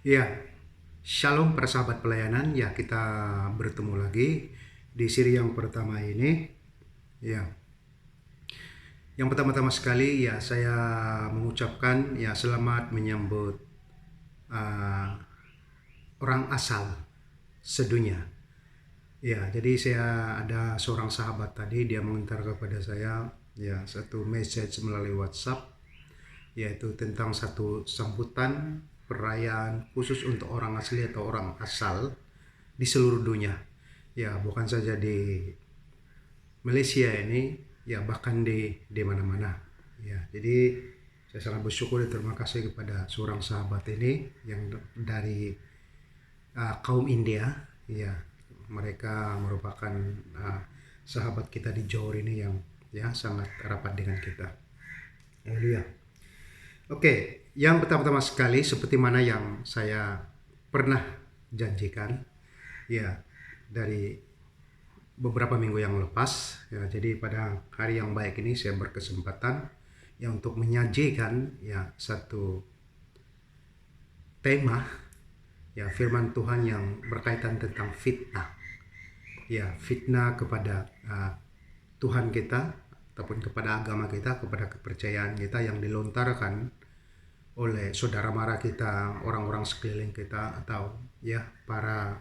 Ya, Shalom para sahabat pelayanan. Ya, kita bertemu lagi di seri yang pertama ini. Ya, yang pertama-tama sekali ya saya mengucapkan ya selamat menyambut uh, orang asal sedunia. Ya, jadi saya ada seorang sahabat tadi dia mengantar kepada saya ya satu message melalui WhatsApp yaitu tentang satu sambutan perayaan khusus untuk orang asli atau orang asal di seluruh dunia. Ya, bukan saja di Malaysia ini, ya bahkan di mana-mana. Ya, jadi saya sangat bersyukur dan terima kasih kepada seorang sahabat ini yang dari kaum India. Ya, mereka merupakan sahabat kita di Johor ini yang ya sangat rapat dengan kita. Haleluya. Oke, yang pertama-tama sekali seperti mana yang saya pernah janjikan ya dari beberapa minggu yang lepas ya, jadi pada hari yang baik ini saya berkesempatan ya untuk menyajikan ya satu tema ya firman Tuhan yang berkaitan tentang fitnah ya, fitnah kepada Tuhan kita ataupun kepada agama kita, kepada kepercayaan kita yang dilontarkan oleh saudara mara kita, orang-orang sekeliling kita, atau ya para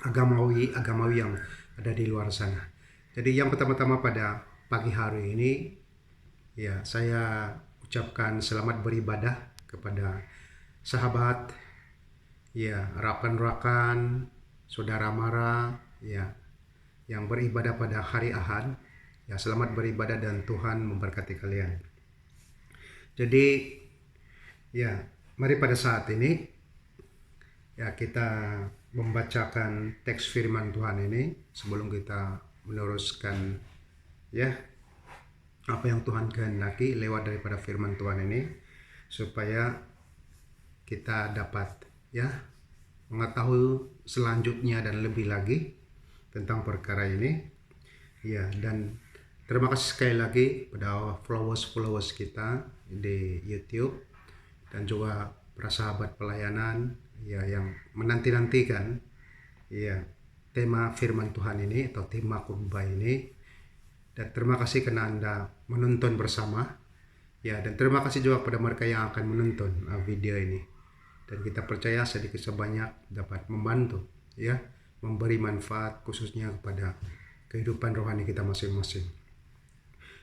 agamawi yang ada di luar sana. Jadi yang pertama-tama pada pagi hari ini ya saya ucapkan selamat beribadah kepada sahabat ya, rakan-rakan, saudara mara ya yang beribadah pada hari Ahad. Ya, selamat beribadah dan Tuhan memberkati kalian. Jadi ya, mari pada saat ini ya kita membacakan teks firman Tuhan ini sebelum kita meneruskan ya apa yang Tuhan kehendaki lewat daripada firman Tuhan ini, supaya kita dapat ya mengetahui selanjutnya dan lebih lagi tentang perkara ini ya. Dan terima kasih sekali lagi pada followers kita di YouTube dan juga para sahabat pelayanan ya yang menanti-nantikan ya tema firman Tuhan ini atau tema khotbah ini. Dan terima kasih karena Anda menonton bersama ya, dan terima kasih juga kepada mereka yang akan menonton video ini. Dan kita percaya sedikit sebanyak dapat membantu ya, memberi manfaat khususnya kepada kehidupan rohani kita masing-masing.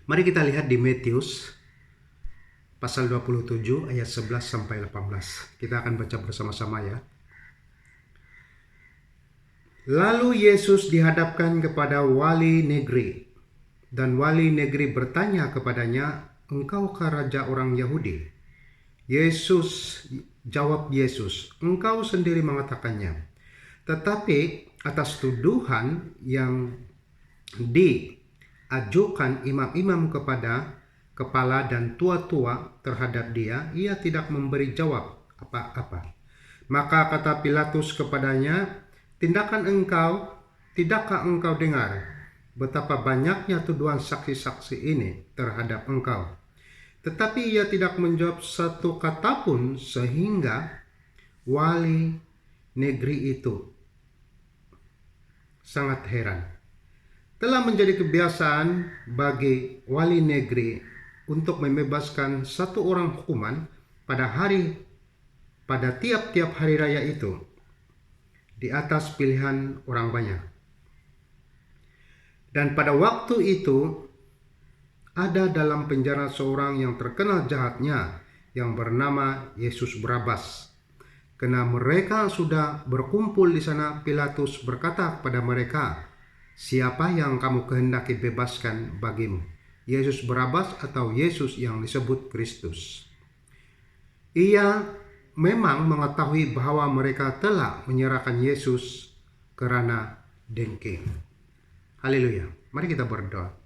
Mari kita lihat di Matius pasal 27 ayat 11 sampai 18. Kita akan baca bersama-sama ya. Lalu Yesus dihadapkan kepada wali negeri, dan wali negeri bertanya kepadanya, "Engkaukah raja orang Yahudi?" Jawab Yesus, "Engkau sendiri mengatakannya." Tetapi atas tuduhan yang diajukan imam-imam kepada kepala dan tua-tua terhadap dia, ia tidak memberi jawab apa-apa. Maka kata Pilatus kepadanya, tidakkah engkau dengar betapa banyaknya tuduhan saksi-saksi ini terhadap engkau?" Tetapi ia tidak menjawab satu kata pun, sehingga wali negeri itu sangat heran. Telah menjadi kebiasaan bagi wali negeri untuk membebaskan satu orang hukuman pada tiap-tiap hari raya itu di atas pilihan orang banyak. Dan pada waktu itu ada dalam penjara seorang yang terkenal jahatnya yang bernama Yesus Barabas. Karena mereka sudah berkumpul di sana, Pilatus berkata kepada mereka, "Siapa yang kamu kehendaki bebaskan bagimu? Yesus Barabas atau Yesus yang disebut Kristus?" Ia memang mengetahui bahwa mereka telah menyerahkan Yesus karena dengki. Haleluya. Mari kita berdoa.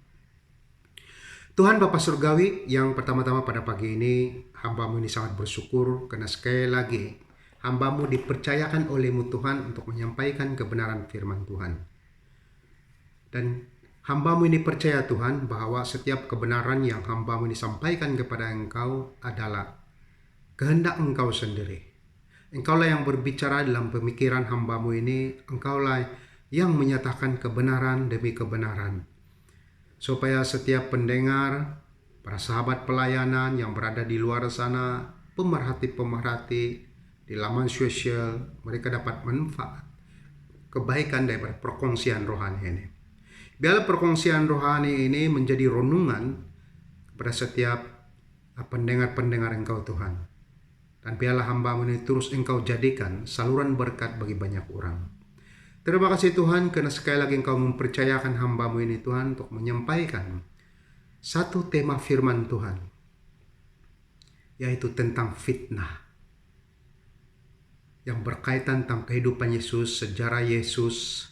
Tuhan Bapa Surgawi, yang pertama-tama pada pagi ini hamba-Mu ini sangat bersyukur karena sekali lagi hamba-Mu dipercayakan oleh-Mu Tuhan untuk menyampaikan kebenaran firman Tuhan. Dan hamba-Mu ini percaya Tuhan bahwa setiap kebenaran yang hamba-Mu ini sampaikan kepada Engkau adalah kehendak Engkau sendiri. Engkaulah yang berbicara dalam pemikiran hamba-Mu ini. Engkaulah yang menyatakan kebenaran demi kebenaran. Supaya setiap pendengar, para sahabat pelayanan yang berada di luar sana, pemerhati-pemerhati di laman sosial, mereka dapat manfaat kebaikan daripada perkongsian rohani ini. Biarlah perkongsian rohani ini menjadi renungan kepada setiap pendengar-pendengar Engkau Tuhan. Dan biarlah hamba-Mu ini terus Engkau jadikan saluran berkat bagi banyak orang. Terima kasih Tuhan, karena sekali lagi Engkau mempercayakan hamba-Mu ini Tuhan untuk menyampaikan satu tema firman Tuhan, yaitu tentang fitnah, yang berkaitan tentang kehidupan Yesus, sejarah Yesus,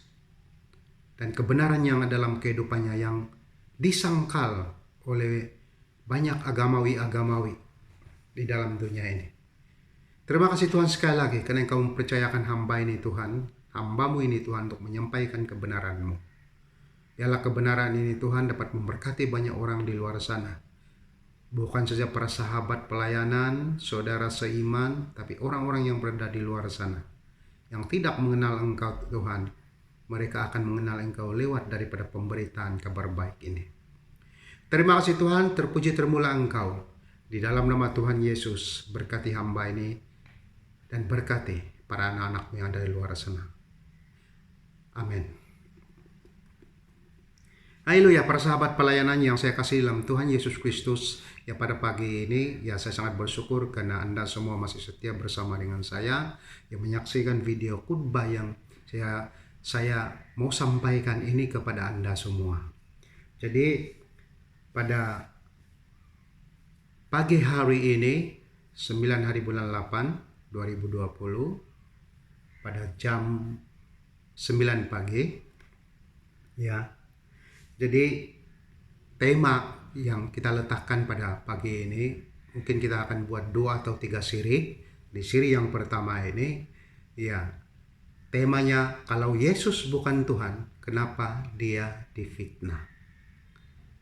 dan kebenaran yang ada dalam kehidupannya yang disangkal oleh banyak agamawi-agamawi di dalam dunia ini. Terima kasih Tuhan sekali lagi karena Engkau mempercayakan hamba ini Tuhan, hamba-Mu ini Tuhan untuk menyampaikan kebenaran-Mu. Biarlah kebenaran ini Tuhan dapat memberkati banyak orang di luar sana. Bukan saja para sahabat pelayanan, saudara seiman, tapi orang-orang yang berada di luar sana, yang tidak mengenal Engkau Tuhan, mereka akan mengenal Engkau lewat daripada pemberitaan kabar baik ini. Terima kasih Tuhan, terpuji termula Engkau. Di dalam nama Tuhan Yesus, berkati hamba ini, dan berkati para anak-anak yang ada di luar sana. Amin. Haleluya, para sahabat pelayanan yang saya kasih dalam Tuhan Yesus Kristus. Ya, pada pagi ini ya saya sangat bersyukur karena Anda semua masih setia bersama dengan saya yang menyaksikan video khotbah yang saya mau sampaikan ini kepada Anda semua. Jadi pada pagi hari ini 9 hari bulan 8 2020 pada jam 9 pagi ya. Jadi tema yang kita letakkan pada pagi ini, mungkin kita akan buat 2 atau 3 siri. Di siri yang pertama ini ya, temanya kalau Yesus bukan Tuhan, kenapa dia difitnah?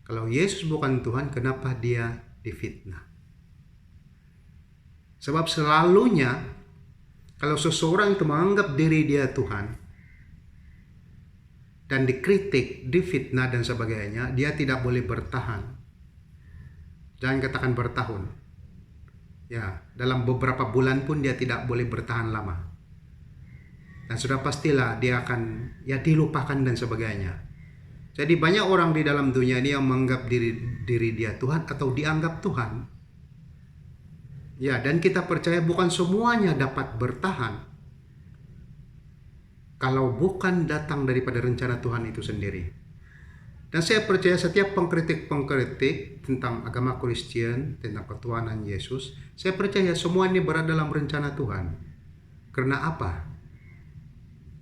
Kalau Yesus bukan Tuhan, kenapa dia difitnah? Sebab selalunya kalau seseorang itu menganggap diri dia Tuhan dan dikritik, difitnah dan sebagainya, dia tidak boleh bertahan. Jangan katakan bertahun. Ya, dalam beberapa bulan pun dia tidak boleh bertahan lama. Dan sudah pastilah dia akan dilupakan dan sebagainya. Jadi banyak orang di dalam dunia ini yang menganggap diri dia Tuhan atau dianggap Tuhan. Ya, dan kita percaya bukan semuanya dapat bertahan kalau bukan datang daripada rencana Tuhan itu sendiri. Dan saya percaya setiap pengkritik tentang agama Kristen, tentang ketuhanan Yesus, saya percaya semua ini berada dalam rencana Tuhan. Karena apa?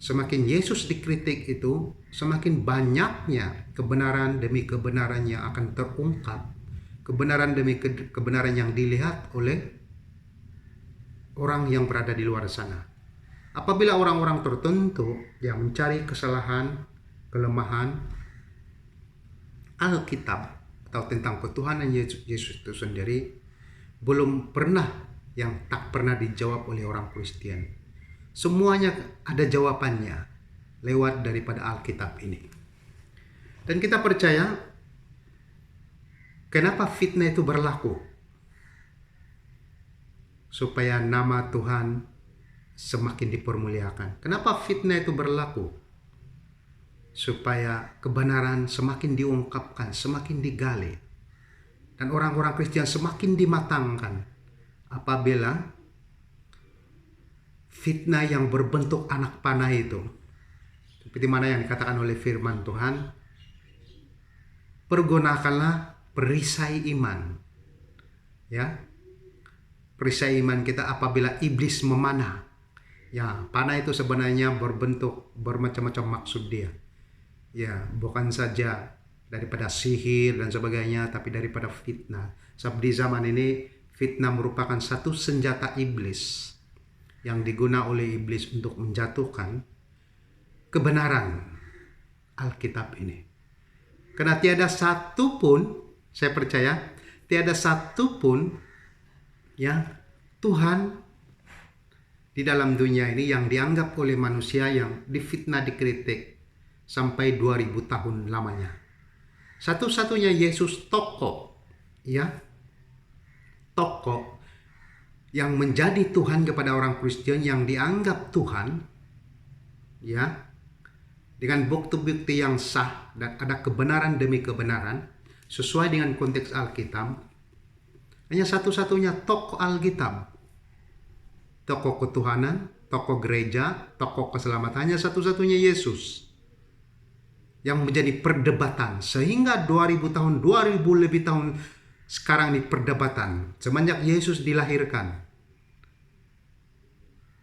Semakin Yesus dikritik itu, semakin banyaknya kebenaran demi kebenaran yang akan terungkap. Kebenaran demi kebenaran yang dilihat oleh orang yang berada di luar sana. Apabila orang-orang tertentu yang mencari kesalahan, kelemahan Alkitab atau tentang ketuhanan Yesus itu sendiri, belum pernah yang tak pernah dijawab oleh orang Kristen. Semuanya ada jawabannya lewat daripada Alkitab ini. Dan kita percaya kenapa fitnah itu berlaku? Supaya nama Tuhan semakin dipermuliakan. Kenapa fitnah itu berlaku? Supaya kebenaran semakin diungkapkan, semakin digali. Dan orang-orang Kristen semakin dimatangkan. Apabila fitnah yang berbentuk anak panah itu, seperti mana yang dikatakan oleh firman Tuhan, pergunakanlah perisai iman. Ya, perisai iman kita apabila iblis memanah. Ya, panah itu sebenarnya berbentuk bermacam-macam maksud dia. Ya, bukan saja daripada sihir dan sebagainya, tapi daripada fitnah. Sebab di zaman ini fitnah merupakan satu senjata iblis yang digunakan oleh iblis untuk menjatuhkan kebenaran Alkitab ini. Karena tiada satu pun, saya percaya, tiada satu pun ya Tuhan di dalam dunia ini yang dianggap oleh manusia yang difitnah, dikritik sampai 2000 tahun lamanya. Satu-satunya Yesus tokoh, ya, tokoh yang menjadi Tuhan kepada orang Kristen, yang dianggap Tuhan, ya, dengan bukti-bukti yang sah dan ada kebenaran demi kebenaran sesuai dengan konteks Alkitab. Hanya satu-satunya tokoh Alkitab, tokoh ketuhanan, tokoh gereja, tokoh keselamatan, hanya satu-satunya Yesus yang menjadi perdebatan sehingga 2000 tahun, 2000 lebih tahun sekarang ini perdebatan semenjak Yesus dilahirkan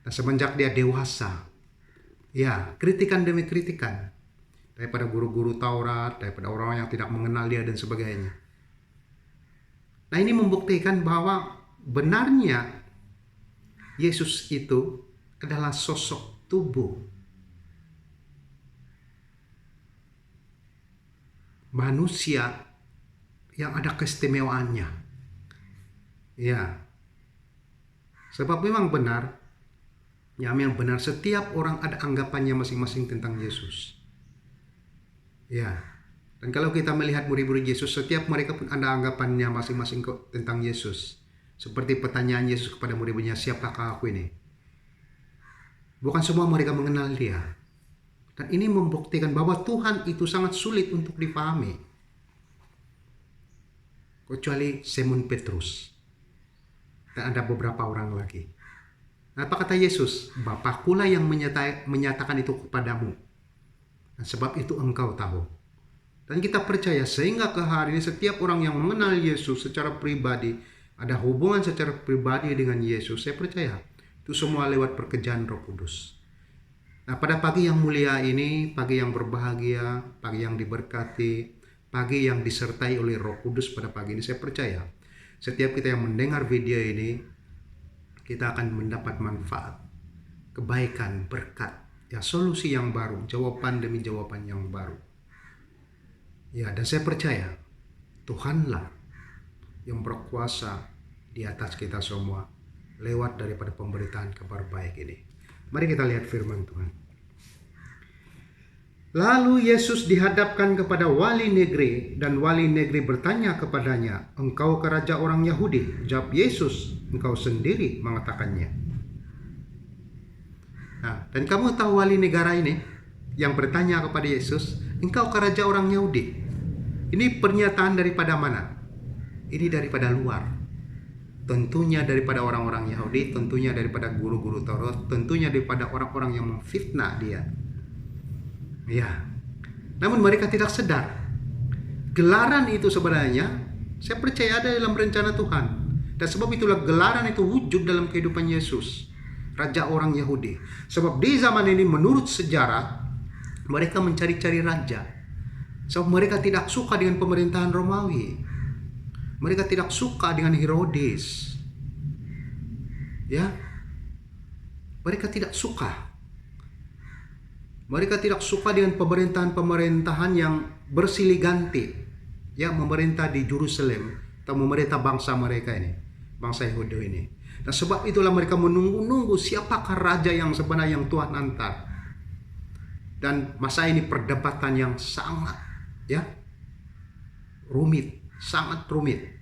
dan semenjak dia dewasa. Ya, kritikan demi kritikan daripada guru-guru Taurat, daripada orang yang tidak mengenal dia dan sebagainya. Nah, ini membuktikan bahwa benarnya Yesus itu adalah sosok tubuh manusia yang ada keistimewaannya. Ya, sebab memang benar, ya, memang benar setiap orang ada anggapannya masing-masing tentang Yesus. Ya, dan kalau kita melihat murid-murid Yesus, setiap mereka pun ada anggapannya masing-masing tentang Yesus. Seperti pertanyaan Yesus kepada murid-muridnya, siapakah aku ini? Bukan semua mereka mengenal dia. Dan ini membuktikan bahwa Tuhan itu sangat sulit untuk dipahami. Kecuali Simon Petrus. Dan ada beberapa orang lagi. Apa kata Yesus? Bapakkulah yang menyatakan itu kepadamu. Dan sebab itu engkau tahu. Dan kita percaya sehingga ke hari ini setiap orang yang mengenal Yesus secara pribadi, ada hubungan secara pribadi dengan Yesus, saya percaya itu semua lewat pekerjaan Roh Kudus. Nah, pada pagi yang mulia ini, pagi yang berbahagia, pagi yang diberkati, pagi yang disertai oleh Roh Kudus pada pagi ini, saya percaya setiap kita yang mendengar video ini, kita akan mendapat manfaat, kebaikan, berkat, ya, solusi yang baru, jawaban demi jawaban yang baru. Ya, dan saya percaya Tuhanlah yang berkuasa di atas kita semua lewat daripada pemberitaan kabar baik ini. Mari kita lihat firman Tuhan. Lalu Yesus dihadapkan kepada wali negeri dan wali negeri bertanya kepadanya, engkau ke raja orang Yahudi? Jawab Yesus, engkau sendiri mengatakannya. Nah, dan kamu tahu wali negara ini yang bertanya kepada Yesus, engkau ke raja orang Yahudi? Ini pernyataan daripada mana? Ini daripada luar. Tentunya daripada orang-orang Yahudi, tentunya daripada guru-guru Taurat, tentunya daripada orang-orang yang memfitnah dia. Ya, namun mereka tidak sadar gelaran itu sebenarnya, saya percaya ada dalam rencana Tuhan. Dan sebab itulah gelaran itu wujud dalam kehidupan Yesus, raja orang Yahudi. Sebab di zaman ini menurut sejarah mereka mencari-cari raja. Sebab mereka tidak suka dengan pemerintahan Romawi. Mereka tidak suka dengan Herodes. Ya, mereka tidak suka. Mereka tidak suka dengan pemerintahan-pemerintahan yang bersilih ganti, ya, memerintah di Yerusalem atau memerintah bangsa mereka ini, bangsa Yahudi ini. Dan sebab itulah mereka menunggu-nunggu siapakah raja yang sebenarnya yang Tuhan antar. Dan masa ini perdebatan yang sangat, ya, rumit, sangat rumit.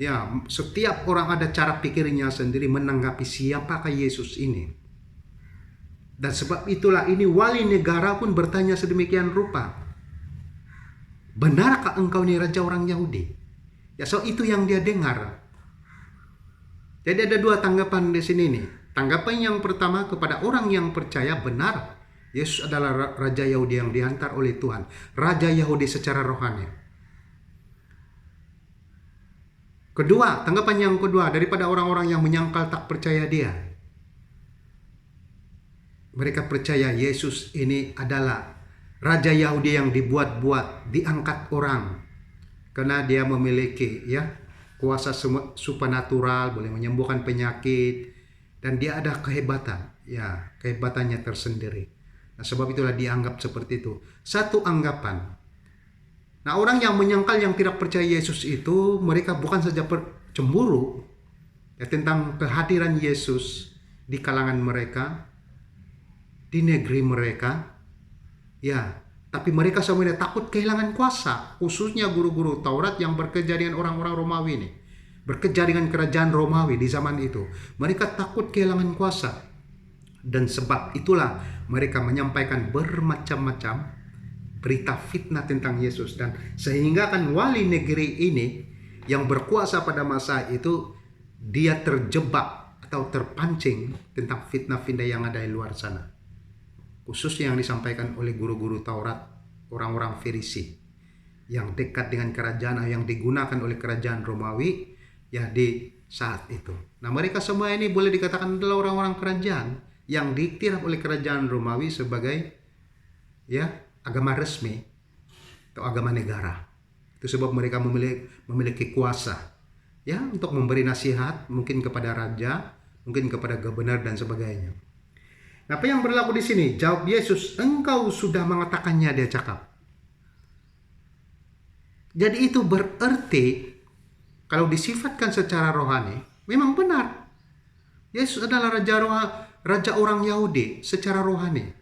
Ya, setiap orang ada cara pikirnya sendiri menanggapi siapakah Yesus ini. Dan sebab itulah ini wali negara pun bertanya sedemikian rupa. Benarkah engkau ini raja orang Yahudi? Ya, so itu yang dia dengar. Jadi ada dua tanggapan di sini nih. Tanggapan yang pertama kepada orang yang percaya benar Yesus adalah raja Yahudi yang dihantar oleh Tuhan. Raja Yahudi secara rohani. Kedua, tanggapan yang kedua daripada orang-orang yang menyangkal tak percaya dia. Mereka percaya Yesus ini adalah raja Yahudi yang dibuat-buat, diangkat orang. Karena dia memiliki, ya, kuasa supernatural, boleh menyembuhkan penyakit, dan dia ada kehebatan, ya, kehebatannya tersendiri. Nah, sebab itulah dianggap seperti itu. Satu anggapan. Nah, orang yang menyangkal yang tidak percaya Yesus itu, mereka bukan saja cemburu ya, tentang kehadiran Yesus di kalangan mereka, di negeri mereka, ya, tapi mereka semuanya takut kehilangan kuasa, khususnya guru-guru Taurat yang bekerja dengan orang-orang Romawi ini, bekerja dengan kerajaan Romawi di zaman itu. Mereka takut kehilangan kuasa, dan sebab itulah mereka menyampaikan bermacam-macam berita fitnah tentang Yesus, dan sehingga kan wali negeri ini yang berkuasa pada masa itu, dia terjebak atau terpancing tentang fitnah-fitnah yang ada di luar sana, khususnya yang disampaikan oleh guru-guru Taurat, orang-orang Farisi yang dekat dengan kerajaan, yang digunakan oleh kerajaan Romawi ya di saat itu. Nah, mereka semua ini boleh dikatakan adalah orang-orang kerajaan yang diiktiraf oleh kerajaan Romawi sebagai ya agama resmi atau agama negara. Itu sebab mereka memiliki kuasa ya untuk memberi nasihat mungkin kepada raja, mungkin kepada gubernur dan sebagainya. Nah, apa yang berlaku di sini? Jawab Yesus, engkau sudah mengatakannya, dia cakap. Jadi itu berarti kalau disifatkan secara rohani, memang benar. Yesus adalah raja orang Yahudi secara rohani.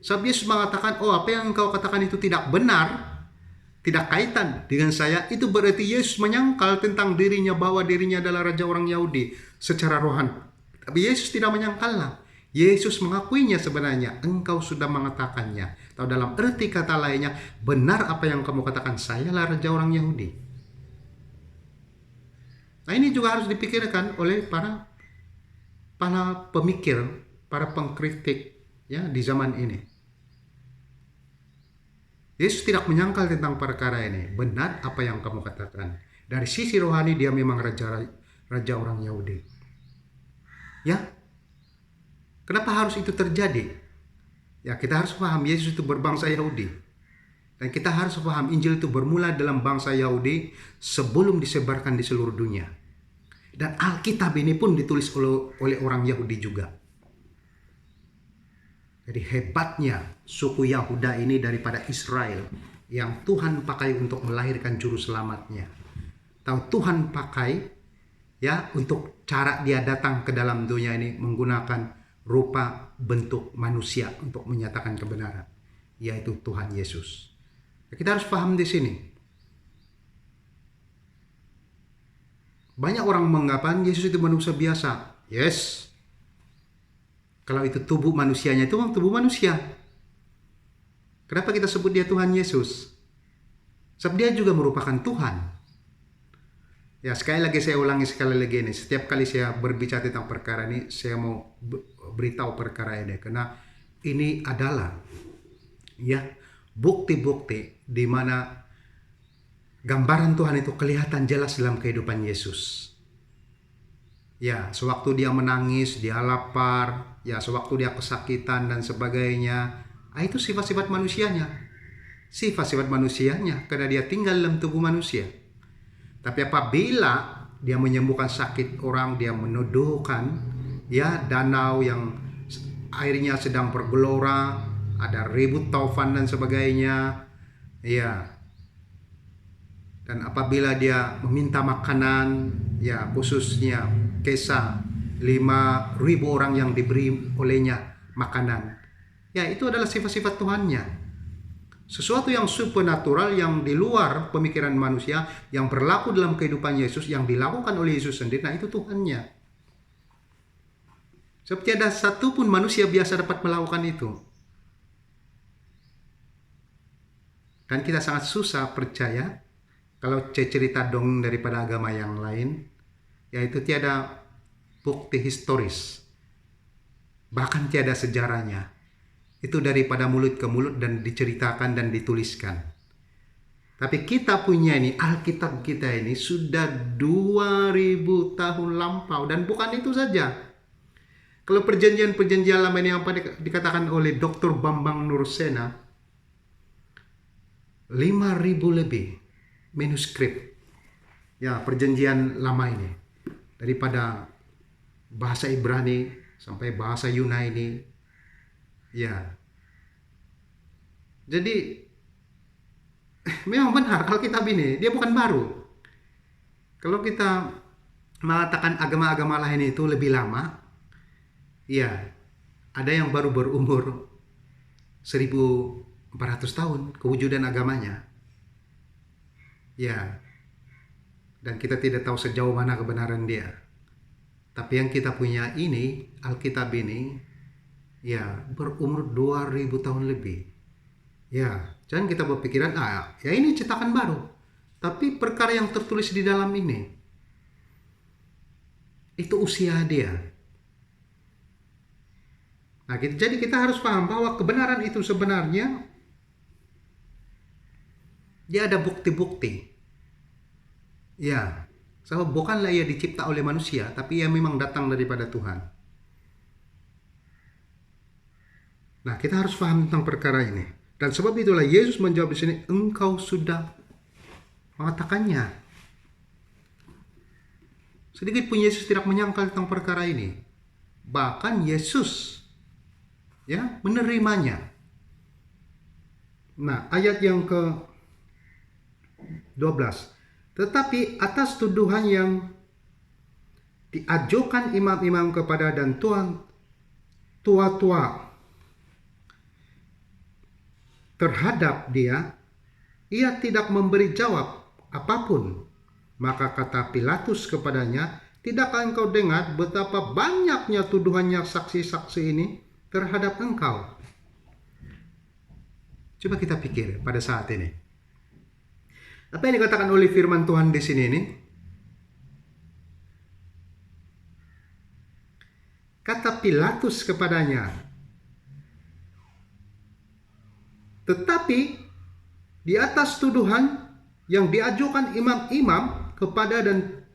Sebab Yesus mengatakan, oh apa yang engkau katakan itu tidak benar, tidak kaitan dengan saya, itu berarti Yesus menyangkal tentang dirinya bahwa dirinya adalah raja orang Yahudi secara rohani. Tapi Yesus tidak menyangkalnya. Yesus mengakuinya sebenarnya, engkau sudah mengatakannya. Atau dalam arti kata lainnya, benar apa yang kamu katakan, saya lah raja orang Yahudi. Nah, ini juga harus dipikirkan oleh para pemikir, para pengkritik ya di zaman ini. Yesus tidak menyangkal tentang perkara ini. Benar apa yang kamu katakan. Dari sisi rohani dia memang raja orang Yahudi. Ya. Kenapa harus itu terjadi? Ya, kita harus paham Yesus itu berbangsa Yahudi. Dan kita harus paham Injil itu bermula dalam bangsa Yahudi sebelum disebarkan di seluruh dunia. Dan Alkitab ini pun ditulis oleh orang Yahudi juga. Jadi hebatnya suku Yahuda ini daripada Israel yang Tuhan pakai untuk melahirkan juru selamatnya. Tahu Tuhan pakai ya untuk cara dia datang ke dalam dunia ini menggunakan rupa bentuk manusia untuk menyatakan kebenaran, yaitu Tuhan Yesus. Kita harus paham di sini. Banyak orang mengatakan Yesus itu manusia biasa. Yes. Kalau itu tubuh manusianya, itu tubuh manusia. Kenapa kita sebut dia Tuhan Yesus? Sebab dia juga merupakan Tuhan. Ya, sekali lagi saya ulangi sekali lagi ini. Setiap kali saya berbicara tentang perkara ini, saya mau beritahu perkara ini. Karena ini adalah ya bukti-bukti di mana gambaran Tuhan itu kelihatan jelas dalam kehidupan Yesus. Ya, sewaktu dia menangis, dia lapar, ya sewaktu dia kesakitan dan sebagainya. Itu sifat-sifat manusianya. Sifat-sifat manusianya karena dia tinggal dalam tubuh manusia. Tapi apabila dia menyembuhkan sakit orang, dia menuduhkan ya danau yang airnya sedang bergelora, ada ribut taufan dan sebagainya. Ya. Dan apabila dia meminta makanan, ya khususnya kisah 5.000 orang yang diberi olehnya makanan. Ya, itu adalah sifat-sifat Tuhannya. Sesuatu yang supernatural yang di luar pemikiran manusia yang berlaku dalam kehidupan Yesus yang dilakukan oleh Yesus sendiri, nah itu Tuhannya. Sebab tiada satupun manusia biasa dapat melakukan itu. Dan kita sangat susah percaya kalau cerita dongeng daripada agama yang lain, yaitu tiada bukti historis, bahkan tiada sejarahnya. Itu daripada mulut ke mulut dan diceritakan dan dituliskan. Tapi kita punya ini, Alkitab kita ini sudah 2000 tahun lampau. Dan bukan itu saja. Kalau perjanjian-perjanjian lama ini yang dikatakan oleh Dr. Bambang Nursena, 5.000 lebih manuskrip ya perjanjian lama ini, daripada bahasa Ibrani sampai bahasa Yunani. Ya, jadi memang benar Alkitab ini dia bukan baru. Kalau kita mengatakan agama-agama lain itu lebih lama, Ya, ada yang baru berumur 1400 tahun kewujudan agamanya. Ya, dan kita tidak tahu sejauh mana kebenaran dia. Tapi yang kita punya ini, Alkitab ini, ya berumur 2000 tahun lebih. Ya, jangan kita berpikiran, ya ini cetakan baru. Tapi perkara yang tertulis di dalam ini, itu usia dia. Nah, jadi kita harus paham bahwa kebenaran itu sebenarnya dia ada bukti-bukti. Ya, sebab bukanlah ia dicipta oleh manusia, tapi ia memang datang daripada Tuhan. Nah, kita harus paham tentang perkara ini. Dan sebab itulah Yesus menjawab di sini, engkau sudah mengatakannya. Sedikit pun Yesus tidak menyangkal tentang perkara ini. Bahkan Yesus menerimanya. Nah, ayat yang ke-12. Tetapi atas tuduhan yang diajukan imam-imam kepada dan tua-tua terhadap dia, ia tidak memberi jawab apapun. Maka kata Pilatus kepadanya, tidakkah engkau dengar betapa banyaknya tuduhannya saksi-saksi ini terhadap engkau? Coba kita pikir pada saat ini. Apa yang dikatakan oleh firman Tuhan di sini ini? Kata Pilatus kepadanya, tetapi di atas tuduhan yang diajukan imam-imam kepada dan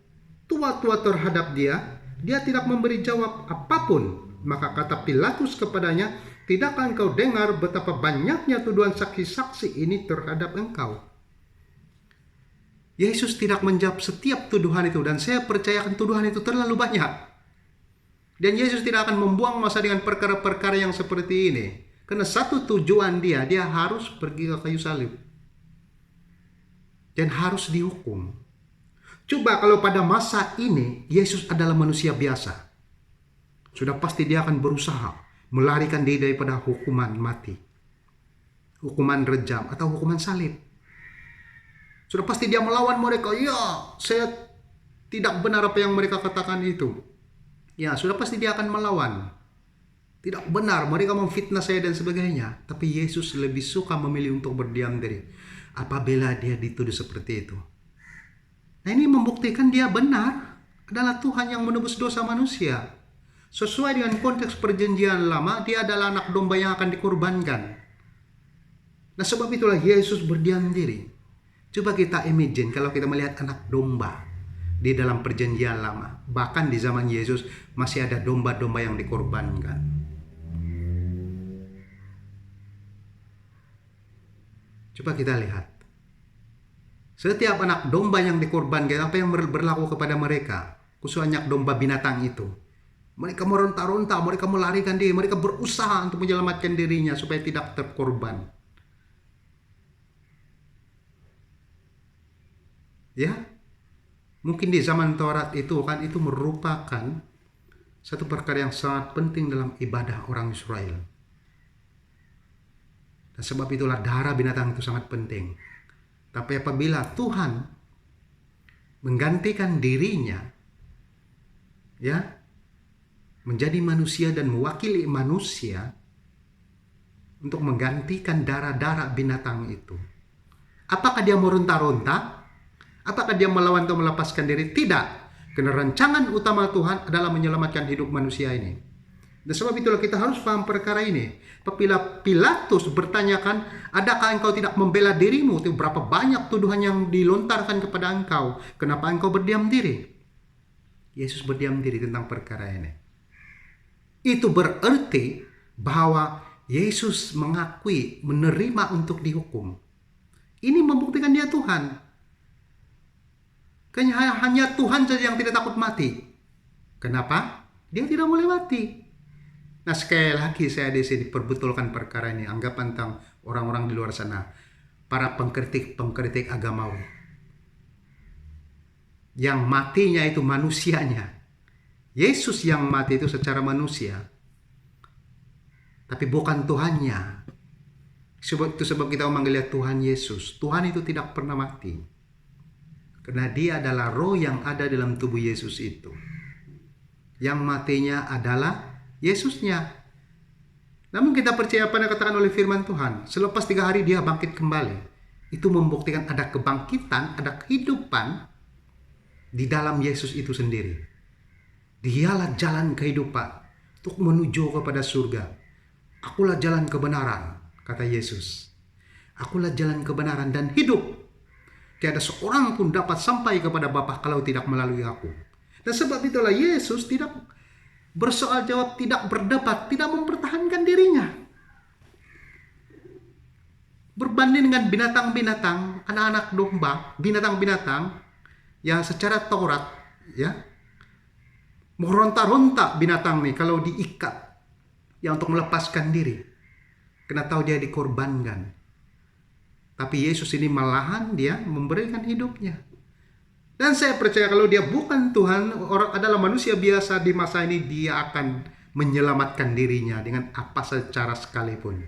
tua-tua terhadap dia, dia tidak memberi jawab apapun. Maka kata Pilatus kepadanya, tidakkah engkau dengar betapa banyaknya tuduhan saksi-saksi ini terhadap engkau? Yesus tidak menjawab setiap tuduhan itu, dan saya percayakan tuduhan itu terlalu banyak. Dan Yesus tidak akan membuang masa dengan perkara-perkara yang seperti ini. Karena satu tujuan dia harus pergi ke kayu salib. Dan harus dihukum. Coba kalau pada masa ini Yesus adalah manusia biasa. Sudah pasti dia akan berusaha melarikan diri daripada hukuman mati. Hukuman rejam atau hukuman salib. Sudah pasti dia melawan mereka. Ya, saya tidak benar apa yang mereka katakan itu. Ya, sudah pasti dia akan melawan. Tidak benar, mereka memfitnah saya dan sebagainya. Tapi Yesus lebih suka memilih untuk berdiam diri apabila dia dituduh seperti itu. Nah, ini membuktikan dia benar adalah Tuhan yang menebus dosa manusia. Sesuai dengan konteks perjanjian lama, dia adalah anak domba yang akan dikorbankan. Nah, sebab itulah Yesus berdiam diri. Coba kita imagine kalau kita melihat anak domba di dalam perjanjian lama. Bahkan di zaman Yesus masih ada domba-domba yang dikorbankan. Coba kita lihat. Setiap anak domba yang dikorbankan, apa yang berlaku kepada mereka? Khususnya anak domba binatang itu. Mereka meronta-ronta, mereka melarikan diri, mereka berusaha untuk menyelamatkan dirinya supaya tidak terkorban. Ya, mungkin di zaman Taurat itu itu merupakan satu perkara yang sangat penting dalam ibadah orang Israel. Dan sebab itulah darah binatang itu sangat penting. Tapi apabila Tuhan menggantikan dirinya, ya, menjadi manusia dan mewakili manusia untuk menggantikan darah-darah binatang itu, apakah dia meronta-ronta? Apakah dia melawan atau melepaskan diri? Tidak. Karena rancangan utama Tuhan adalah menyelamatkan hidup manusia ini. Dan sebab itulah kita harus paham perkara ini. Apabila Pilatus bertanyakan, adakah engkau tidak membela dirimu? Itu berapa banyak tuduhan yang dilontarkan kepada engkau. Kenapa engkau berdiam diri? Yesus berdiam diri tentang perkara ini. Itu berarti bahwa Yesus mengakui, menerima untuk dihukum. Ini membuktikan dia Tuhan. Hanya Tuhan saja yang tidak takut mati. Kenapa? Dia tidak boleh mati. Nah, sekali lagi saya di sini perbetulkan perkara ini. Anggapan tentang orang-orang di luar sana, para pengkritik agamawi, yang matinya itu manusianya. Yesus yang mati itu secara manusia. tapi bukan Tuhannya. Itu sebab kita memanggil dia Tuhan Yesus. Tuhan itu tidak pernah mati. Karena dia adalah roh yang ada dalam tubuh Yesus itu. Yang matinya adalah Yesusnya. Namun kita percaya apa yang dikatakan oleh firman Tuhan. Selepas 3 hari dia bangkit kembali. Itu membuktikan ada kebangkitan, ada kehidupan di dalam Yesus itu sendiri. Dialah jalan kehidupan untuk menuju kepada surga. Akulah jalan kebenaran, kata Yesus. Akulah jalan kebenaran dan hidup. Tiada seorang pun dapat sampai kepada Bapa kalau tidak melalui aku. Dan sebab itulah Yesus tidak bersoal jawab, tidak berdebat, tidak mempertahankan dirinya. Berbanding dengan binatang-binatang, anak-anak domba, binatang-binatang yang secara Taurat, ya, meronta-ronta binatang nih kalau diikat, ya, untuk melepaskan diri. Karena tahu dia dikorbankan. Tapi Yesus ini malahan dia memberikan hidupnya. Dan saya percaya kalau dia bukan Tuhan, orang adalah manusia biasa di masa ini, dia akan menyelamatkan dirinya dengan apa secara sekalipun.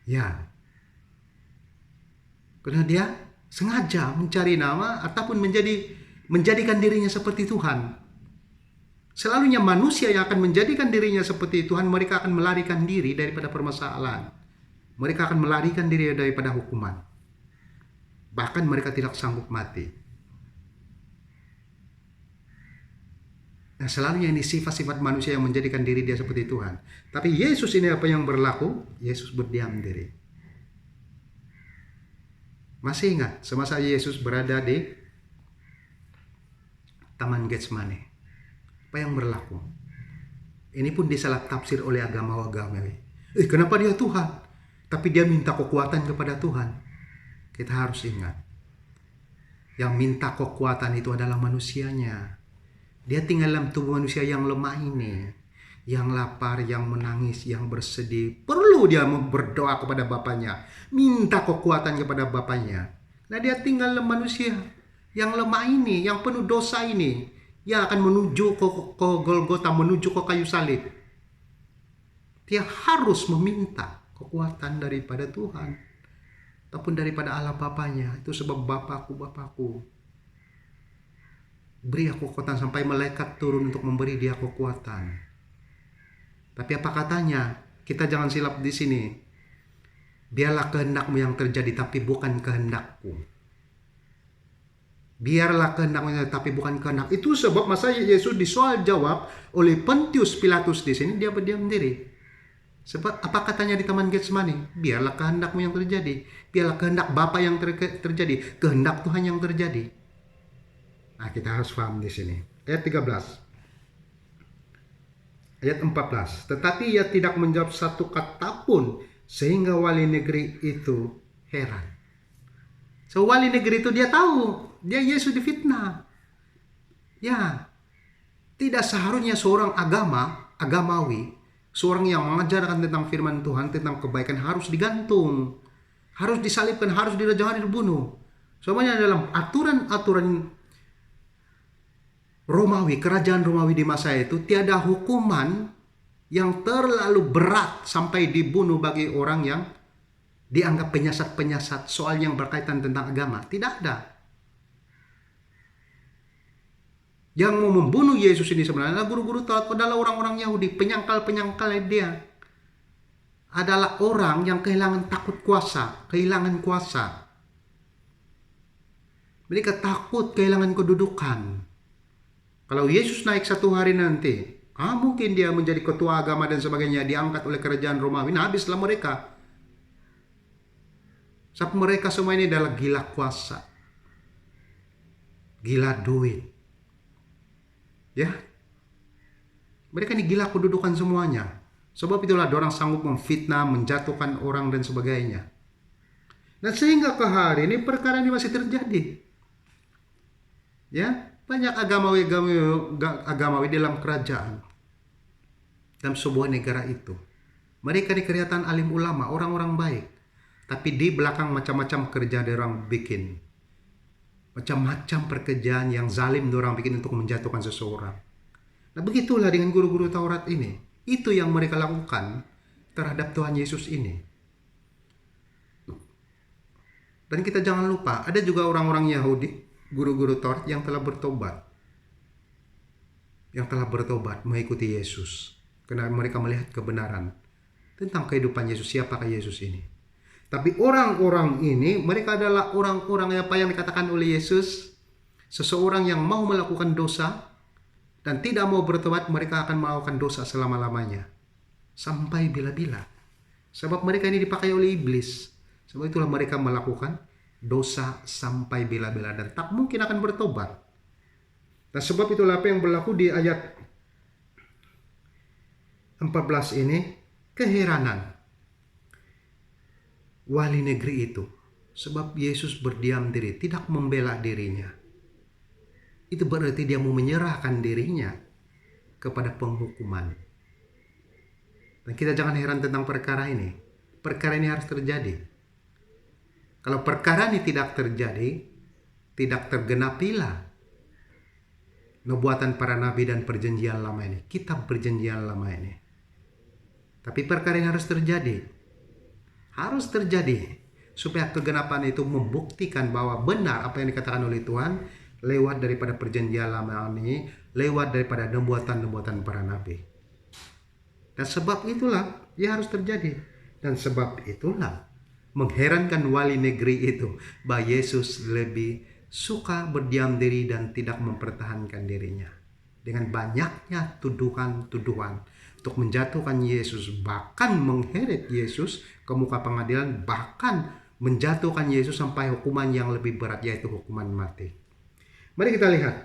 Ya. Karena dia sengaja mencari nama ataupun menjadikan dirinya seperti Tuhan. Selalunya manusia yang akan menjadikan dirinya seperti Tuhan, mereka akan melarikan diri daripada permasalahan. Mereka akan melarikan diri daripada hukuman. Bahkan mereka tidak sanggup mati. Nah, selalunya ini sifat-sifat manusia yang menjadikan diri dia seperti Tuhan. Tapi Yesus ini apa yang berlaku? Yesus berdiam diri. Masih ingat semasa Yesus berada di Taman Getsemane? Apa yang berlaku? Ini pun disalah tafsir oleh agama-agama. Kenapa dia Tuhan? Tapi dia minta kekuatan kepada Tuhan. Kita harus ingat. Yang minta kekuatan itu adalah manusianya. Dia tinggal dalam tubuh manusia yang lemah ini. Yang lapar, yang menangis, yang bersedih. Perlu dia berdoa kepada Bapaknya. Minta kekuatan kepada Bapaknya. Nah, dia tinggal dalam manusia yang lemah ini, yang penuh dosa ini. Yang akan menuju ke Golgota, menuju ke kayu salib. Dia harus meminta kekuatan daripada Tuhan. Ataupun daripada Allah Bapaknya. Itu sebab Bapakku, beri aku kekuatan, sampai malaikat turun untuk memberi dia kekuatan. Tapi apa katanya? Kita jangan silap di sini. Biarlah kehendakmu yang terjadi, tapi bukan kehendakku. Biarlah kehendakmu, tapi bukan kehendak. Itu sebab masa Yesus disoal jawab oleh Pontius Pilatus di sini, dia berdiam diri. Sebab apa katanya di Taman Getsemani? Biarlah kehendakmu yang terjadi. Biarlah kehendak Bapa yang terjadi. Kehendak Tuhan yang terjadi. Nah, kita harus paham di sini. Ayat 13. Ayat 14. Tetapi ia tidak menjawab satu kata pun, sehingga wali negeri itu heran. So, wali negeri itu dia tahu, dia Yesus difitnah. Ya, tidak seharusnya seorang agamawi, seorang yang mengajarkan tentang firman Tuhan, tentang kebaikan harus digantung, harus disalibkan, harus dirajam, dibunuh. Semuanya dalam aturan-aturan Romawi, kerajaan Romawi di masa itu, tiada hukuman yang terlalu berat sampai dibunuh bagi orang yang dianggap penyesat-penyesat soal yang berkaitan tentang agama. Tidak ada. Yang mau membunuh Yesus ini sebenarnya guru-guru Taurat adalah orang-orang Yahudi, penyangkal-penyangkal dia. Adalah orang yang kehilangan kehilangan kuasa. Mereka takut kehilangan kedudukan. Kalau Yesus naik satu hari nanti, mungkin dia menjadi ketua agama dan sebagainya, diangkat oleh kerajaan Romawi. Nah, habislah mereka. Sebab mereka semua ini adalah gila kuasa, gila duit. Ya, mereka ini gila kedudukan semuanya. Sebab itulah orang sanggup memfitnah, menjatuhkan orang dan sebagainya. Dan sehingga ke hari ini perkara ini masih terjadi. Ya, banyak agamawi dalam kerajaan, dalam sebuah negara itu. Mereka ini kelihatan alim ulama, orang-orang baik. Tapi di belakang macam-macam kerja orang bikin. Macam-macam pekerjaan yang zalim orang bikin untuk menjatuhkan seseorang. Nah, begitulah dengan guru-guru Taurat ini. Itu yang mereka lakukan terhadap Tuhan Yesus ini. Dan kita jangan lupa, ada juga orang-orang Yahudi, guru-guru Taurat yang telah bertobat. Yang telah bertobat mengikuti Yesus. Karena mereka melihat kebenaran tentang kehidupan Yesus, siapakah Yesus ini. Tapi orang-orang ini, mereka adalah orang-orang apa yang dikatakan oleh Yesus, seseorang yang mau melakukan dosa dan tidak mau bertobat, mereka akan melakukan dosa selama-lamanya. Sampai bila-bila. Sebab mereka ini dipakai oleh iblis. Sebab itulah mereka melakukan dosa sampai bila-bila dan tak mungkin akan bertobat. Dan sebab itulah apa yang berlaku di ayat 14 ini, keheranan wali negeri itu. Sebab Yesus berdiam diri, tidak membela dirinya. Itu berarti dia mau menyerahkan dirinya kepada penghukuman. Dan kita jangan heran tentang perkara ini. Perkara ini harus terjadi. Kalau perkara ini tidak terjadi, tidak tergenapilah nubuatan para nabi dan perjanjian lama ini, kitab perjanjian lama ini. Tapi perkara ini harus terjadi. Harus terjadi. Supaya kegenapan itu membuktikan bahwa benar apa yang dikatakan oleh Tuhan lewat daripada perjanjian lama ini, lewat daripada nubuatan-nubuatan para nabi. Dan sebab itulah ia harus terjadi. Dan sebab itulah mengherankan wali negeri itu bahwa Yesus lebih suka berdiam diri dan tidak mempertahankan dirinya. Dengan banyaknya tuduhan-tuduhan untuk menjatuhkan Yesus, bahkan mengheret Yesus ke muka pengadilan, bahkan menjatuhkan Yesus sampai hukuman yang lebih berat, yaitu hukuman mati. Mari kita lihat.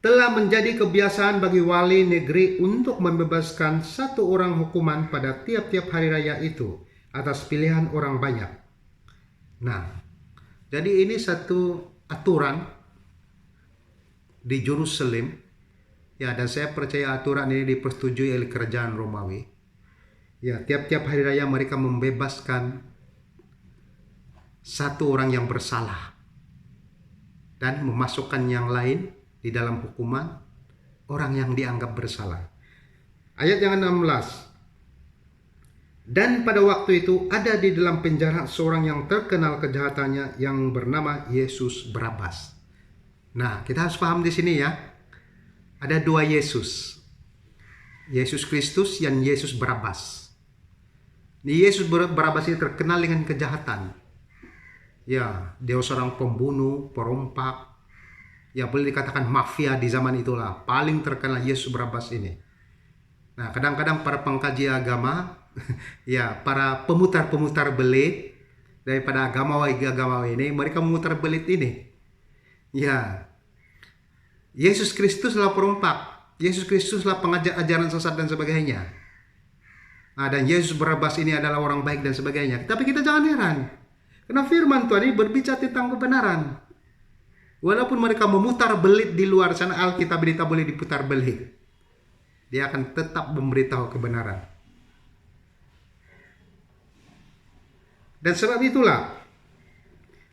Telah menjadi kebiasaan bagi wali negeri untuk membebaskan satu orang hukuman pada tiap-tiap hari raya itu atas pilihan orang banyak. Nah, jadi ini satu aturan di Yerusalem, ya, dan saya percaya aturan ini dipersetujui oleh kerajaan Romawi. Ya, tiap-tiap hari raya mereka membebaskan satu orang yang bersalah dan memasukkan yang lain di dalam hukuman orang yang dianggap bersalah. Ayat yang 16. Dan pada waktu itu ada di dalam penjara seorang yang terkenal kejahatannya yang bernama Yesus Barabas. Nah, kita harus paham di sini ya. Ada dua Yesus. Yesus Kristus dan Yesus Barabas. Ini Yesus Barabas ini terkenal dengan kejahatan. Ya, dia seorang pembunuh, perompak. Ya, boleh dikatakan mafia di zaman itulah. Paling terkenal Yesus Barabas ini. Nah, kadang-kadang para pengkaji agama, ya, para pemutar-pemutar belit daripada agamawi ini, mereka memutar belit ini. Ya, Yesus Kristuslah perompak. Yesus Kristuslah pengajar ajaran sesat dan sebagainya. Nah, dan Yesus Barabas ini adalah orang baik dan sebagainya. Tapi kita jangan heran. Karena firman Tuhan ini berbicara tentang kebenaran. Walaupun mereka memutar belit di luar sana, Alkitab ini tak boleh diputar belit. Dia akan tetap memberitahu kebenaran. Dan sebab itulah,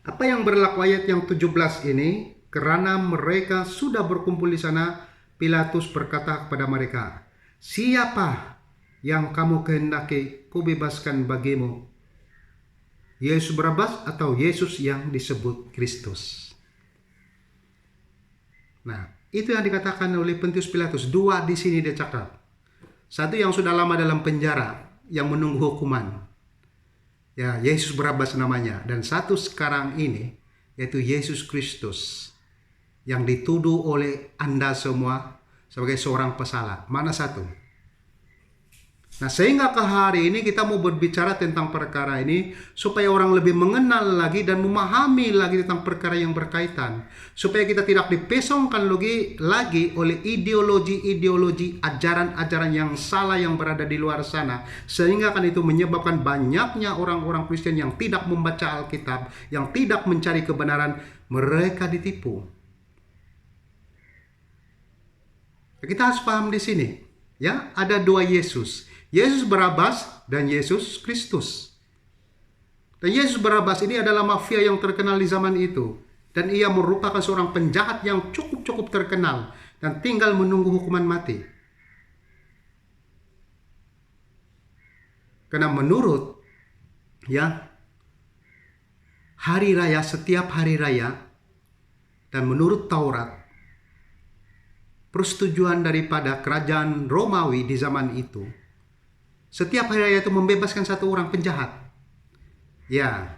apa yang berlaku ayat yang 17 ini, karena mereka sudah berkumpul di sana, Pilatus berkata kepada mereka, siapa yang kamu kehendaki kubebaskan bagimu? Yesus Barabas atau Yesus yang disebut Kristus? Nah, itu yang dikatakan oleh Pontius Pilatus. Dua di sini dia catat. Satu yang sudah lama dalam penjara, yang menunggu hukuman. Ya, Yesus Barabas namanya. Dan satu sekarang ini, yaitu Yesus Kristus, yang dituduh oleh Anda semua sebagai seorang pesalah. Mana satu? Nah, sehingga ke hari ini kita mau berbicara tentang perkara ini supaya orang lebih mengenal lagi dan memahami lagi tentang perkara yang berkaitan. Supaya kita tidak dipesongkan lagi oleh ideologi-ideologi, ajaran-ajaran yang salah yang berada di luar sana. Sehingga kan itu menyebabkan banyaknya orang-orang Kristen yang tidak membaca Alkitab, yang tidak mencari kebenaran, mereka ditipu. Kita harus paham di sini. Ya, ada dua Yesus. Yesus Barabas dan Yesus Kristus. Dan Yesus Barabas ini adalah mafia yang terkenal di zaman itu. Dan ia merupakan seorang penjahat yang cukup terkenal. Dan tinggal menunggu hukuman mati. Karena menurut ya hari raya, setiap hari raya, dan menurut Taurat, persetujuan daripada kerajaan Romawi di zaman itu, setiap hari raya itu membebaskan satu orang penjahat. Ya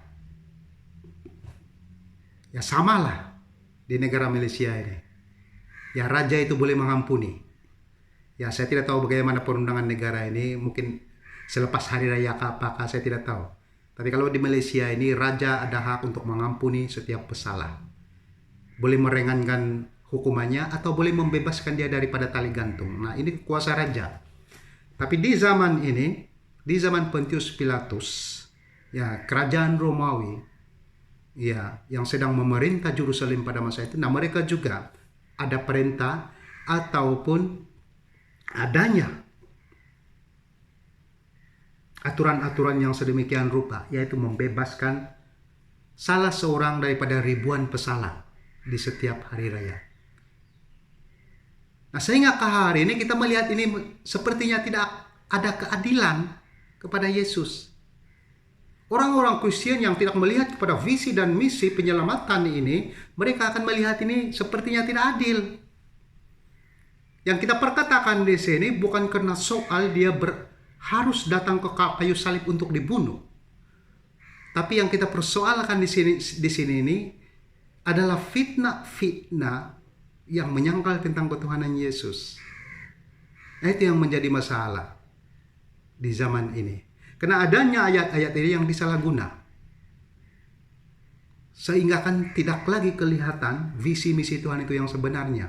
samalah di negara Malaysia ini. Ya, raja itu boleh mengampuni. Ya, saya tidak tahu bagaimana perundangan negara ini, mungkin selepas hari raya apakah, saya tidak tahu. Tapi kalau di Malaysia ini, raja ada hak untuk mengampuni setiap pesalah. Boleh meringankan hukumannya atau boleh membebaskan dia daripada tali gantung. Nah, ini kuasa raja. Tapi di zaman ini, di zaman Pontius Pilatus, ya kerajaan Romawi, ya yang sedang memerintah Yerusalem pada masa itu, nah mereka juga ada perintah ataupun adanya aturan-aturan yang sedemikian rupa, yaitu membebaskan salah seorang daripada ribuan pesalah di setiap hari raya. Nah, sehingga ke hari ini kita melihat ini sepertinya tidak ada keadilan kepada Yesus. Orang-orang Kristen yang tidak melihat kepada visi dan misi penyelamatan ini, mereka akan melihat ini sepertinya tidak adil. Yang kita perkatakan di sini bukan karena soal dia harus datang ke kayu salib untuk dibunuh. Tapi yang kita persoalkan di sini ini adalah fitnah-fitnah yang menyangkal tentang ketuhanan Yesus. Nah, itu yang menjadi masalah di zaman ini. Karena adanya ayat-ayat ini yang disalahguna. Sehingga kan tidak lagi kelihatan visi misi Tuhan itu yang sebenarnya.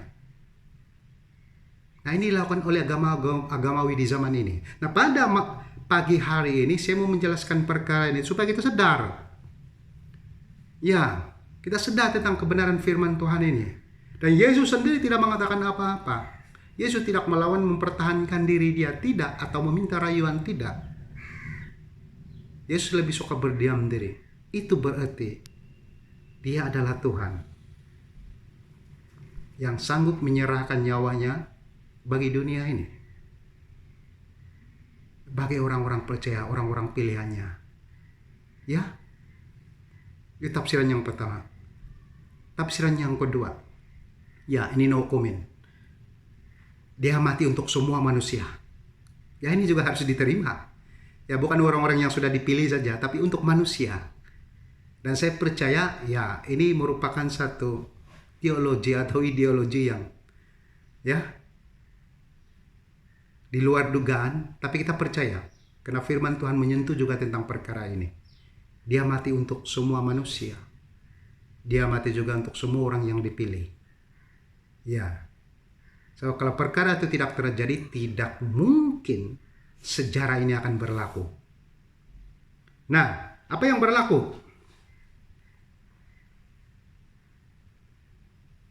Nah, ini dilakukan oleh agamawi di zaman ini. Nah, pada pagi hari ini saya mau menjelaskan perkara ini supaya kita sadar. Ya, kita sadar tentang kebenaran firman Tuhan ini. Dan Yesus sendiri tidak mengatakan apa-apa. Yesus tidak melawan mempertahankan diri dia, tidak, atau meminta rayuan, tidak. Yesus lebih suka berdiam diri. Itu berarti dia adalah Tuhan yang sanggup menyerahkan nyawanya bagi dunia ini, bagi orang-orang percaya, orang-orang pilihannya. Ya, itu tafsiran yang pertama. Tafsiran yang kedua, ya ini no comment. Dia mati untuk semua manusia. Ya, ini juga harus diterima. Ya, bukan orang-orang yang sudah dipilih saja, tapi untuk manusia. Dan saya percaya, ya ini merupakan satu teologi atau ideologi yang ya di luar dugaan, tapi kita percaya karena firman Tuhan menyentuh juga tentang perkara ini. Dia mati untuk semua manusia. Dia mati juga untuk semua orang yang dipilih. Ya. So, kalau perkara itu tidak terjadi, tidak mungkin sejarah ini akan berlaku. Nah, apa yang berlaku?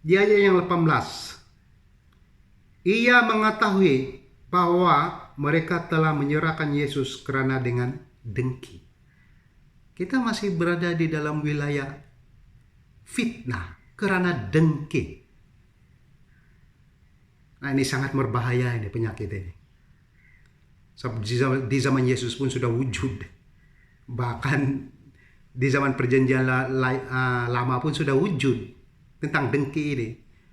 Di ayat yang 18. Ia mengetahui bahwa mereka telah menyerahkan Yesus karena dengan dengki. Kita masih berada di dalam wilayah fitnah karena dengki. Nah, ini sangat berbahaya ini penyakit ini. Di zaman Yesus pun sudah wujud. Bahkan di zaman perjanjian lama pun sudah wujud tentang dengki ini.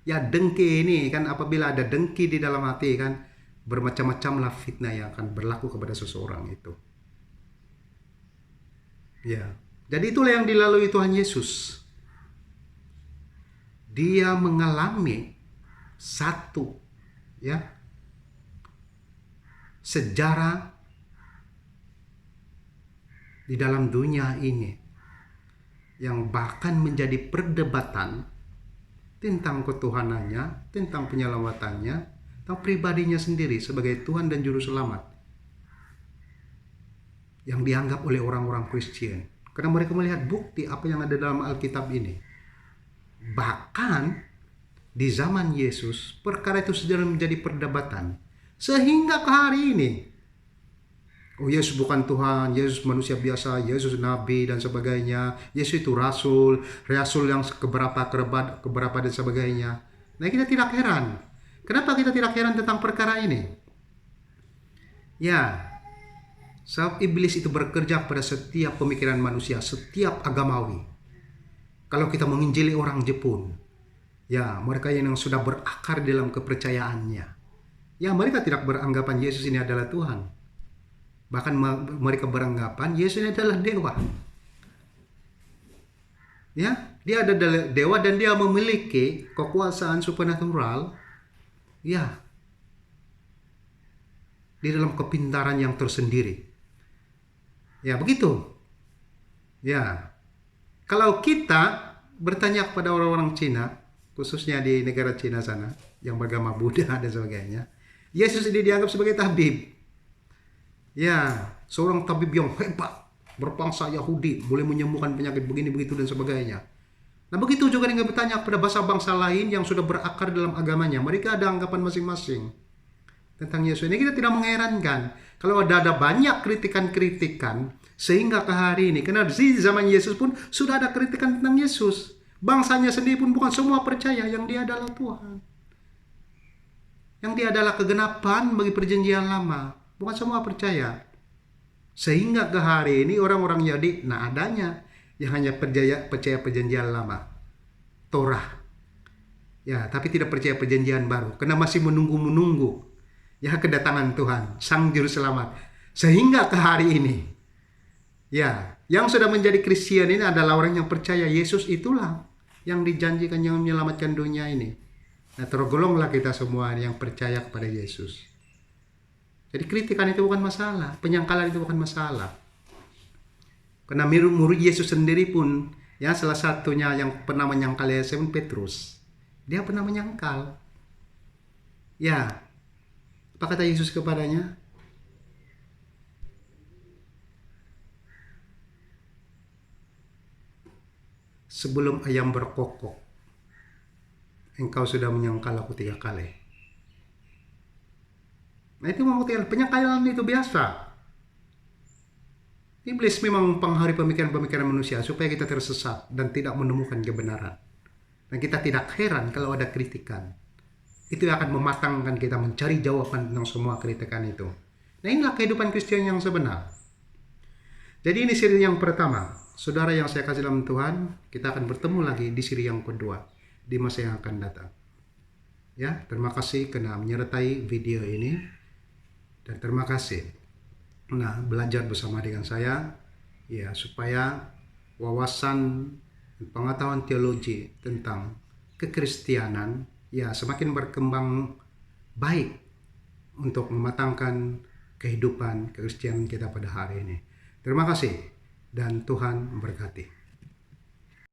Ya, dengki ini kan apabila ada dengki di dalam hati kan, bermacam-macamlah fitnah yang akan berlaku kepada seseorang itu. Ya, jadi itulah yang dilalui Tuhan Yesus. Dia mengalami satu sejarah di dalam dunia ini yang bahkan menjadi perdebatan tentang ketuhanannya, tentang penyelamatannya, tentang pribadinya sendiri sebagai Tuhan dan Juru Selamat yang dianggap oleh orang-orang Kristen. Karena mereka melihat bukti apa yang ada dalam Alkitab ini. Bahkan di zaman Yesus, perkara itu sudah menjadi perdebatan. Sehingga ke hari ini, oh Yesus bukan Tuhan, Yesus manusia biasa, Yesus nabi dan sebagainya, Yesus itu rasul yang keberapa dan sebagainya. Nah, kita tidak heran. Kenapa kita tidak heran tentang perkara ini? Ya, Sebab iblis itu bekerja pada setiap pemikiran manusia, setiap agamawi. Kalau kita menginjili orang Jepun, ya mereka yang sudah berakar dalam kepercayaannya, ya mereka tidak beranggapan Yesus ini adalah Tuhan. Bahkan mereka beranggapan Yesus ini adalah dewa. Ya, dia adalah dewa dan dia memiliki kekuasaan supernatural, ya, di dalam kepintaran yang tersendiri. Ya, begitu. Ya. Kalau kita bertanya kepada orang-orang Cina, khususnya di negara Cina sana, yang beragama Buddha dan sebagainya, Yesus ini dianggap sebagai tabib. Ya, seorang tabib yang hebat, berbangsa Yahudi, boleh menyembuhkan penyakit begini, begitu, dan sebagainya. Nah, begitu juga dengan bertanya kepada bangsa-bangsa lain yang sudah berakar dalam agamanya. Mereka ada anggapan masing-masing tentang Yesus. Ini kita tidak mengherankan kalau ada banyak kritikan-kritikan sehingga ke hari ini. Karena di zaman Yesus pun sudah ada kritikan tentang Yesus. Bangsanya sendiri pun bukan semua percaya yang dia adalah Tuhan. Yang dia adalah kegenapan bagi perjanjian lama. Bukan semua percaya. Sehingga ke hari ini orang-orang Yahudi, nah adanya yang hanya percaya perjanjian lama, Torah. Ya, tapi tidak percaya perjanjian baru. Karena masih menunggu-menunggu ya kedatangan Tuhan, Sang Juru Selamat. Sehingga ke hari ini, ya, yang sudah menjadi Kristen ini adalah orang yang percaya Yesus itulah yang dijanjikan yang menyelamatkan dunia ini. Nah, tergolonglah kita semua yang percaya kepada Yesus. Jadi kritikan itu bukan masalah, penyangkalan itu bukan masalah. Karena murid Yesus sendiri pun, ya salah satunya yang pernah menyangkal Yesus pun Petrus. Dia pernah menyangkal. Ya, apa kata Yesus kepadanya? Sebelum ayam berkokok, engkau sudah menyangkal aku 3 kali. Nah, itu membuktikan penyangkalan itu biasa. Iblis memang mempengaruhi pemikiran-pemikiran manusia supaya kita tersesat dan tidak menemukan kebenaran. Dan kita tidak heran kalau ada kritikan. Itu akan mematangkan kita mencari jawaban tentang semua kritikan itu. Nah, inilah kehidupan Kristen yang sebenar. Jadi ini siri yang pertama. Saudara yang saya kasih dalam Tuhan, kita akan bertemu lagi di siri yang kedua di masa yang akan datang. Ya, terima kasih karena menyertai video ini. Dan terima kasih belajar bersama dengan saya, ya, supaya wawasan pengetahuan teologi tentang kekristianan ya semakin berkembang baik untuk mematangkan kehidupan kekristianan kita pada hari ini. Terima kasih dan Tuhan memberkati.